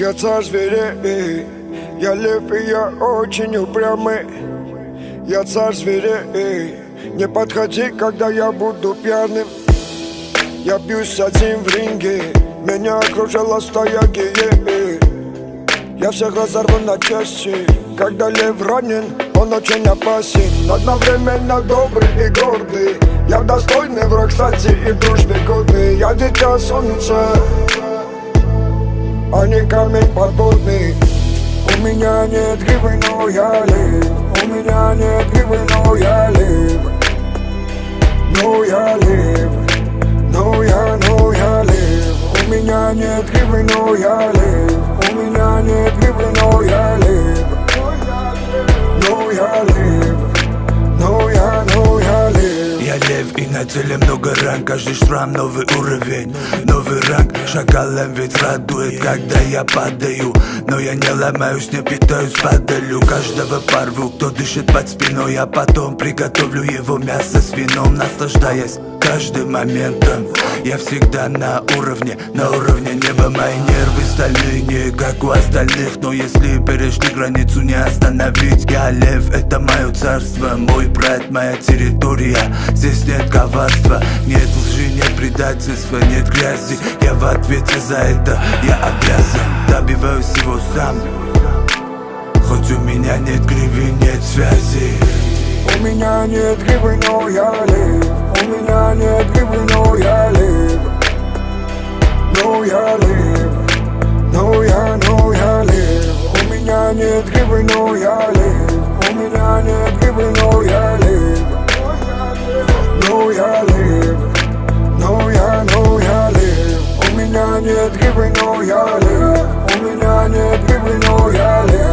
Я царь зверей, я лев и я очень упрямый. Я царь зверей, не подходи, когда я буду пьяным. Я бьюсь один в ринге, меня окружала стая геев. Я всех разорву на части, когда лев ранен, он очень опасен. Одновременно добрый и гордый, я достойный враг, кстати, и в дружбе годный. Я дитя солнца, а не камень подводный. У меня нет гривы, но я лев. У меня нет гривы, но я лев. Но я лев. Но я лев. У меня нет гривы, но я лев. У меня нет гривы, но я лев. Но я лев. Но я лев. Я лев и на теле много ран, каждый шрам новый уровень, новый ранг. Шакалом ведь радует, когда я падаю, но я не ломаюсь, не питаюсь, падалю. Каждого порву, кто дышит под спиной, а потом приготовлю его мясо с вином, наслаждаясь каждым моментом. Я всегда на уровне неба. Мои нервы стальные, не как у остальных, но если перешли границу, не остановить. Я лев, это мое царство, мой прайд, моя территория. Здесь нет коварства, нет лжи, нет предательства, нет грязи. Я в ответе за это, я обязан, добиваюсь его сам. Хоть у меня нет гривы, нет связи. У меня нет гривы, но я лев. У меня нет гривы, но я лев. Но я лев. Но я лев. У меня нет гривы, но я лев. У меня нет гривы, но я лев. Но я лев. Но я лев. У меня нет гривы, но я лев. У меня нет гривы, но я лев.